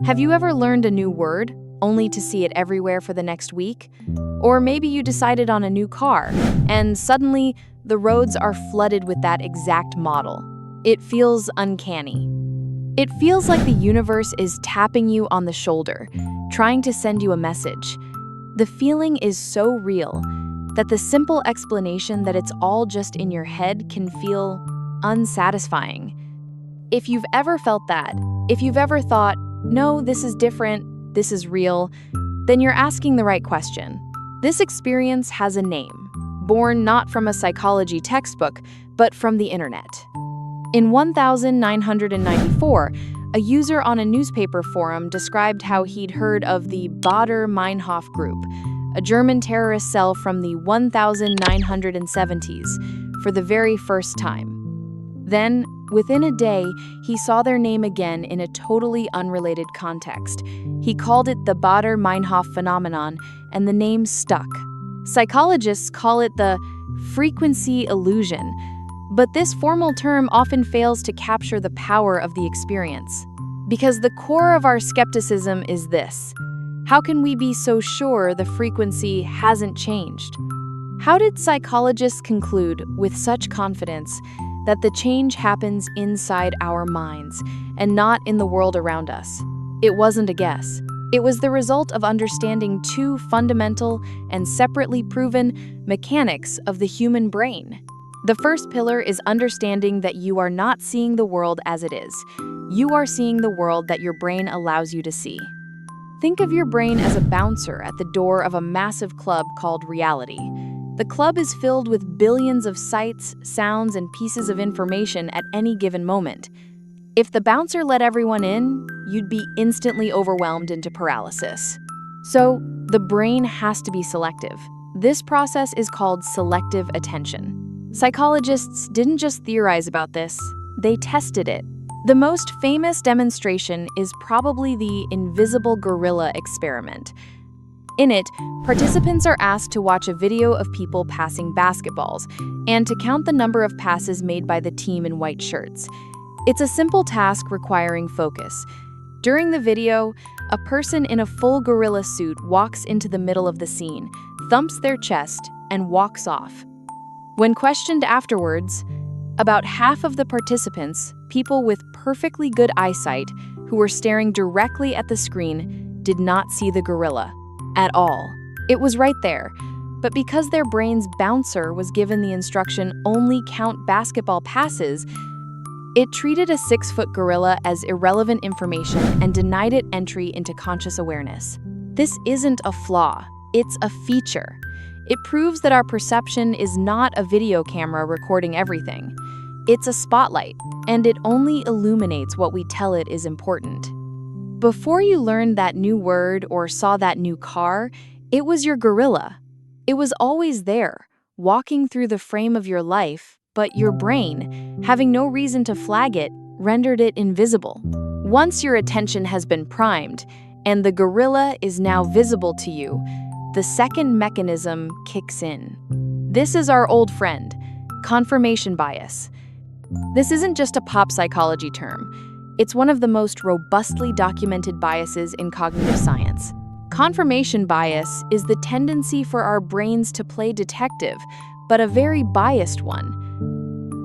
Have you ever learned a new word, only to see it everywhere for the next week? Or maybe you decided on a new car, and suddenly the roads are flooded with that exact model. It feels uncanny. It feels like the universe is tapping you on the shoulder, trying to send you a message. The feeling is so real that the simple explanation that it's all just in your head can feel unsatisfying. If you've ever felt that, if you've ever thought, no, this is different, this is real, then you're asking the right question. This experience has a name, born not from a psychology textbook, but from the internet. In 1994, a user on a newspaper forum described how he'd heard of the Baader-Meinhof group, a German terrorist cell from the 1970s, for the very first time. Then, within a day, he saw their name again in a totally unrelated context. He called it the Baader-Meinhof Phenomenon, and the name stuck. Psychologists call it the frequency illusion, but this formal term often fails to capture the power of the experience. Because the core of our skepticism is this: how can we be so sure the frequency hasn't changed? How did psychologists conclude with such confidence that the change happens inside our minds and not in the world around us? It wasn't a guess. It was the result of understanding two fundamental and separately proven mechanics of the human brain. The first pillar is understanding that you are not seeing the world as it is. You are seeing the world that your brain allows you to see. Think of your brain as a bouncer at the door of a massive club called reality. The club is filled with billions of sights, sounds, and pieces of information at any given moment. If the bouncer let everyone in, you'd be instantly overwhelmed into paralysis. So, the brain has to be selective. This process is called selective attention. Psychologists didn't just theorize about this, they tested it. The most famous demonstration is probably the invisible gorilla experiment. In it, participants are asked to watch a video of people passing basketballs and to count the number of passes made by the team in white shirts. It's a simple task requiring focus. During the video, a person in a full gorilla suit walks into the middle of the scene, thumps their chest, and walks off. When questioned afterwards, about half of the participants, people with perfectly good eyesight who were staring directly at the screen, did not see the gorilla at all. It was right there, but because their brain's bouncer was given the instruction only count basketball passes, it treated a 6-foot gorilla as irrelevant information and denied it entry into conscious awareness. This isn't a flaw, it's a feature. It proves that our perception is not a video camera recording everything. It's a spotlight, and it only illuminates what we tell it is important. Before you learned that new word or saw that new car, it was your gorilla. It was always there, walking through the frame of your life, but your brain, having no reason to flag it, rendered it invisible. Once your attention has been primed, and the gorilla is now visible to you, the second mechanism kicks in. This is our old friend, confirmation bias. This isn't just a pop psychology term. It's one of the most robustly documented biases in cognitive science. Confirmation bias is the tendency for our brains to play detective, but a very biased one.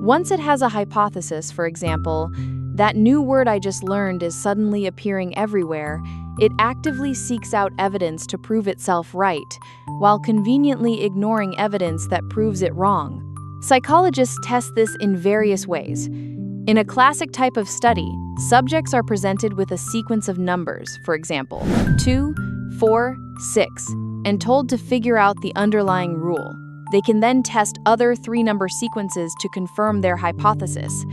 Once it has a hypothesis, for example, that new word I just learned is suddenly appearing everywhere, it actively seeks out evidence to prove itself right, while conveniently ignoring evidence that proves it wrong. Psychologists test this in various ways. In a classic type of study, subjects are presented with a sequence of numbers, for example, 2, 4, 6, and told to figure out the underlying rule. They can then test other 3-number sequences to confirm their hypothesis.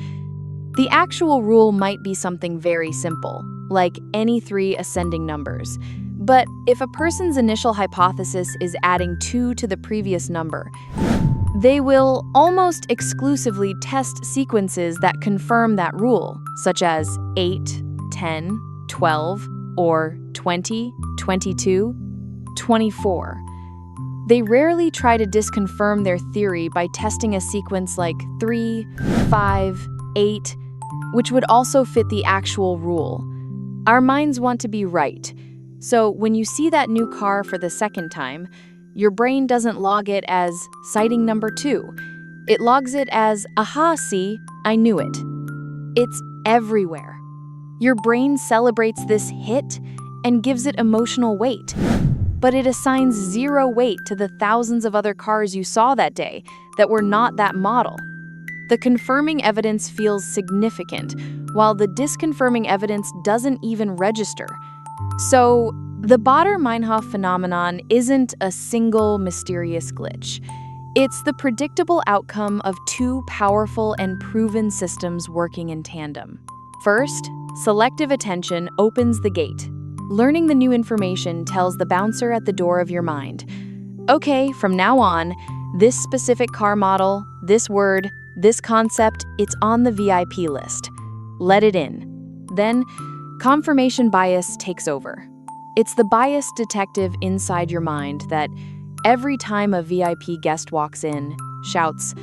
The actual rule might be something very simple, like any 3 ascending numbers. But if a person's initial hypothesis is adding 2 to the previous number, they will almost exclusively test sequences that confirm that rule, such as 8, 10, 12, or 20, 22, 24. They rarely try to disconfirm their theory by testing a sequence like 3, 5, 8, which would also fit the actual rule. Our minds want to be right. So when you see that new car for the second time, your brain doesn't log it as sighting number 2. It logs it as, aha, see, I knew it. It's everywhere. Your brain celebrates this hit and gives it emotional weight. But it assigns 0 weight to the thousands of other cars you saw that day that were not that model. The confirming evidence feels significant, while the disconfirming evidence doesn't even register. So, the Baader-Meinhof phenomenon isn't a single mysterious glitch. It's the predictable outcome of 2 powerful and proven systems working in tandem. First, selective attention opens the gate. Learning the new information tells the bouncer at the door of your mind, okay, from now on, this specific car model, this word, this concept, it's on the VIP list. Let it in. Then, confirmation bias takes over. It's the bias detective inside your mind that, every time a VIP guest walks in, shouts,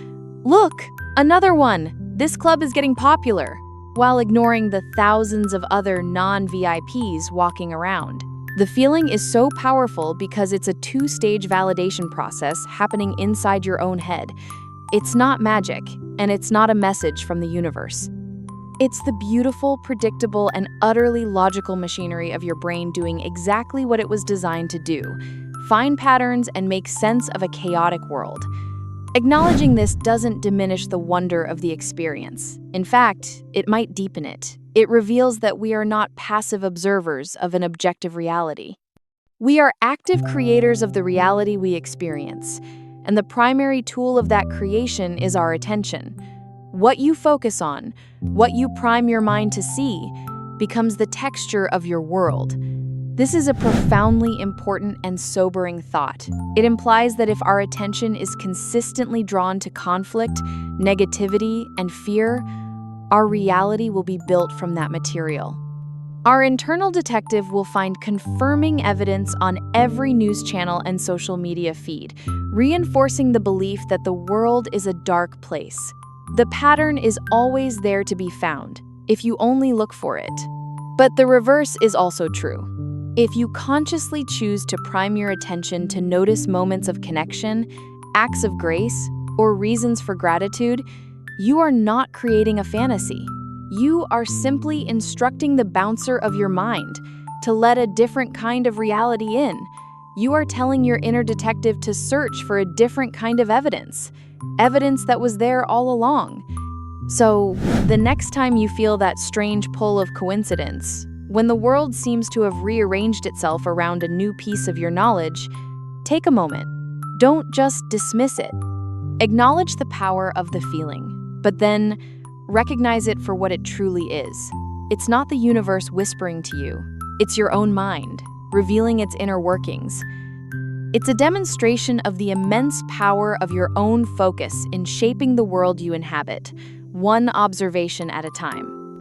"Look, another one! This club is getting popular," while ignoring the thousands of other non-VIPs walking around. The feeling is so powerful because it's a 2-stage validation process happening inside your own head. It's not magic, and it's not a message from the universe. It's the beautiful, predictable, and utterly logical machinery of your brain doing exactly what it was designed to do: find patterns and make sense of a chaotic world. Acknowledging this doesn't diminish the wonder of the experience. In fact, it might deepen it. It reveals that we are not passive observers of an objective reality. We are active creators of the reality we experience, and the primary tool of that creation is our attention. What you focus on, what you prime your mind to see, becomes the texture of your world. This is a profoundly important and sobering thought. It implies that if our attention is consistently drawn to conflict, negativity, and fear, our reality will be built from that material. Our internal detective will find confirming evidence on every news channel and social media feed, reinforcing the belief that the world is a dark place. The pattern is always there to be found, if you only look for it. But the reverse is also true. If you consciously choose to prime your attention to notice moments of connection, acts of grace, or reasons for gratitude, you are not creating a fantasy. You are simply instructing the bouncer of your mind to let a different kind of reality in. You are telling your inner detective to search for a different kind of evidence that was there all along. So, the next time you feel that strange pull of coincidence, when the world seems to have rearranged itself around a new piece of your knowledge, take a moment. Don't just dismiss it. Acknowledge the power of the feeling, but then recognize it for what it truly is. It's not the universe whispering to you. It's your own mind, revealing its inner workings. It's a demonstration of the immense power of your own focus in shaping the world you inhabit, one observation at a time.